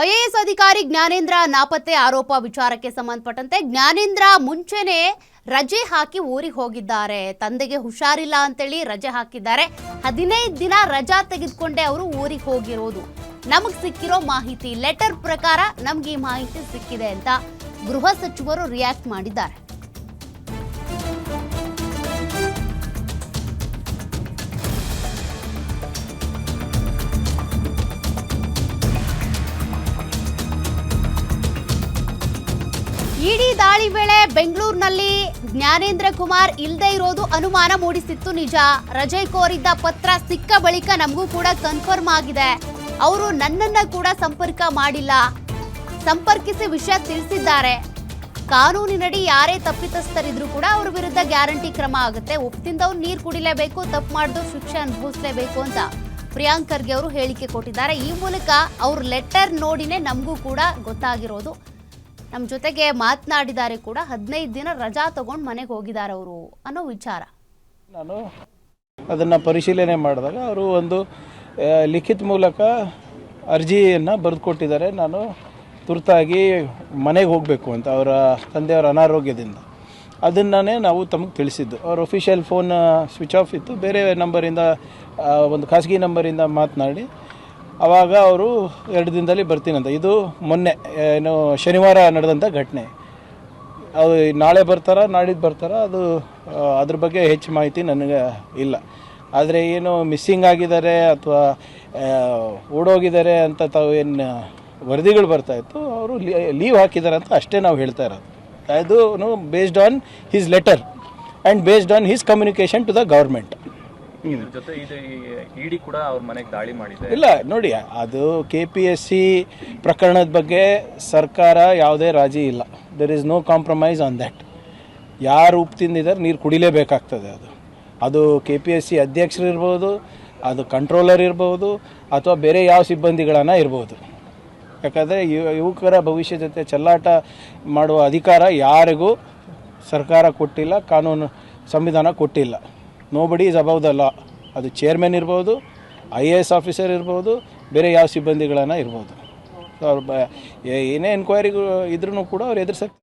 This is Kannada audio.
ಐಎಎಸ್ ಅಧಿಕಾರಿ ಜ್ಞಾನೇಂದ್ರ ನಾಪತ್ತೆ ಆರೋಪ ವಿಚಾರಕ್ಕೆ ಸಂಬಂಧಪಟ್ಟಂತೆ ಜ್ಞಾನೇಂದ್ರ ಮುಂಚೆನೆ ರಜೆ ಹಾಕಿ ಊರಿಗೆ ಹೋಗಿದ್ದಾರೆ. ತಂದೆಗೆ ಹುಷಾರಿಲ್ಲ ಅಂತೇಳಿ ರಜೆ ಹಾಕಿದ್ದಾರೆ. 15 ದಿನ ರಜಾ ತೆಗೆದುಕೊಂಡೆ ಅವರು ಊರಿಗೆ ಹೋಗಿರೋದು. ನಮಗೆ ಸಿಕ್ಕಿರೋ ಮಾಹಿತಿ ಲೆಟರ್ ಪ್ರಕಾರ ನಮಗೆ ಈ ಮಾಹಿತಿ ಸಿಕ್ಕಿದೆ ಅಂತ ಗೃಹ ಸಚಿವರು ರಿಯಾಕ್ಟ್ ಮಾಡಿದ್ದಾರೆ. ಇಡಿ ದಾಳಿ ವೇಳೆ ಬೆಂಗಳೂರಿನಲ್ಲಿ ಜ್ಞಾನೇಂದ್ರ ಕುಮಾರ್ ಇಲ್ಲದೆ ಇರೋದು ಅನುಮಾನ ಮೂಡಿಸಿತ್ತು ನಿಜ. ರಜೆ ಕೋರಿದ್ದ ಪತ್ರ ಸಿಕ್ಕ ಬಳಿಕ ನಮಗೂ ಕೂಡ ಕನ್ಫರ್ಮ್ ಆಗಿದೆ. ಅವರು ನನ್ನನ್ನ ಕೂಡ ಸಂಪರ್ಕ ಮಾಡಿಲ್ಲ, ಸಂಪರ್ಕಿಸಿ ವಿಷಯ ತಿಳಿಸಿದ್ದಾರೆ. ಕಾನೂನಿನಡಿ ಯಾರೇ ತಪ್ಪಿತಸ್ಥರಿದ್ರು ಕೂಡ ಅವ್ರ ವಿರುದ್ಧ ಗ್ಯಾರಂಟಿ ಕ್ರಮ ಆಗುತ್ತೆ. ಒಪ್ಪಿಂದವ್ರು ನೀರು ಕುಡಿಲೇಬೇಕು, ತಪ್ಪು ಮಾಡಿದ್ರು ಶಿಕ್ಷೆ ಅನುಭವಿಸಲೇಬೇಕು ಅಂತ ಪ್ರಿಯಾಂಕ್ ಖರ್ಗೆ ಅವರು ಹೇಳಿಕೆ ಕೊಟ್ಟಿದ್ದಾರೆ. ಈ ಮೂಲಕ ಅವ್ರ ಲೆಟರ್ ನೋಡಿನೇ ನಮಗೂ ಕೂಡ ಗೊತ್ತಾಗಿರೋದು. ನಮ್ಮ ಜೊತೆಗೆ ಮಾತನಾಡಿದ್ದಾರೆ ಕೂಡ. 15 ದಿನ ರಜಾ ತಗೊಂಡು ಮನೆಗೆ ಹೋಗಿದ್ದಾರೆ ಅವರು ಅನ್ನೋ ವಿಚಾರ. ನಾನು ಅದನ್ನು ಪರಿಶೀಲನೆ ಮಾಡಿದಾಗ ಅವರು ಒಂದು ಲಿಖಿತ ಮೂಲಕ ಅರ್ಜಿಯನ್ನು ಬರೆದು ಕೊಟ್ಟಿದ್ದಾರೆ. ನಾನು ತುರ್ತಾಗಿ ಮನೆಗೆ ಹೋಗಬೇಕು ಅಂತ ಅವರ ತಂದೆಯವರ ಅನಾರೋಗ್ಯದಿಂದ. ಅದನ್ನೇ ನಾವು ತಮಗೆ ತಿಳಿಸಿದ್ದು. ಅವ್ರ ಅಫಿಷಿಯಲ್ ಫೋನ್ ಸ್ವಿಚ್ ಆಫ್ ಇತ್ತು. ಬೇರೆ ನಂಬರಿಂದ, ಒಂದು ಖಾಸಗಿ ನಂಬರಿಂದ ಮಾತನಾಡಿ ಆವಾಗ ಅವರು 2 ದಿನದಲ್ಲಿ ಬರ್ತೀನಂತ. ಇದು ಮೊನ್ನೆ ಏನು ಶನಿವಾರ ನಡೆದಂಥ ಘಟನೆ. ಅದು ನಾಳೆ ಬರ್ತಾರಾ ನಾಡಿದ್ದು ಬರ್ತಾರಾ ಅದು ಅದ್ರ ಬಗ್ಗೆ ಹೆಚ್ಚು ಮಾಹಿತಿ ನನಗೆ ಇಲ್ಲ. ಆದರೆ ಏನು ಮಿಸ್ಸಿಂಗ್ ಆಗಿದ್ದಾರೆ ಅಥವಾ ಓಡೋಗಿದ್ದಾರೆ ಅಂತ ತಾವು ಏನು ವರದಿಗಳು ಬರ್ತಾಯಿತ್ತು, ಅವರು ಲೀವ್ ಹಾಕಿದ್ದಾರೆ ಅಂತ ಅಷ್ಟೇ ನಾವು ಹೇಳ್ತಾ ಇರೋದು. ಅದು based on his letter and based on his communication to the government. ಜೊತೆ ಇಡಿ ಕೂಡ ಅವ್ರ ಮನೆಗೆ ದಾಳಿ ಮಾಡಿದೆ. ಇಲ್ಲ ನೋಡಿ, ಅದು KPSC ಪ್ರಕರಣದ ಬಗ್ಗೆ ಸರ್ಕಾರ ಯಾವುದೇ ರಾಜಿ ಇಲ್ಲ. There is no compromise on that. ಯಾರು ಉಪ್ಪು ತಿಂದಿದ್ದಾರೆ ನೀರು ಕುಡಿಲೇಬೇಕಾಗ್ತದೆ. ಅದು KPSC ಅಧ್ಯಕ್ಷರು ಇರ್ಬೋದು, ಅದು ಕಂಟ್ರೋಲರ್ ಇರ್ಬೋದು, ಅಥವಾ ಬೇರೆ ಯಾವ ಸಿಬ್ಬಂದಿಗಳನ್ನ ಇರ್ಬೋದು. ಯಾಕಂದರೆ ಯುವಕರ ಭವಿಷ್ಯ ಜೊತೆ ಚೆಲ್ಲಾಟ ಮಾಡುವ ಅಧಿಕಾರ ಯಾರಿಗೂ ಸರ್ಕಾರ ಕೊಟ್ಟಿಲ್ಲ, ಕಾನೂನು ಸಂವಿಧಾನ ಕೊಟ್ಟಿಲ್ಲ. Nobody is above the law. ಅದು ಚೇರ್ಮನ್ ಇರ್ಬೋದು, IAS ಆಫೀಸರ್ ಇರ್ಬೋದು, ಬೇರೆ ಯಾವ ಸಿಬ್ಬಂದಿಗಳನ್ನ ಇರ್ಬೋದು. ಅವ್ರು ಏನೇ ಎನ್ಕ್ವೈರಿಗೂ ಇದ್ರೂ ಕೂಡ ಅವ್ರು ಎದುರಿಸಕ್ಕೆ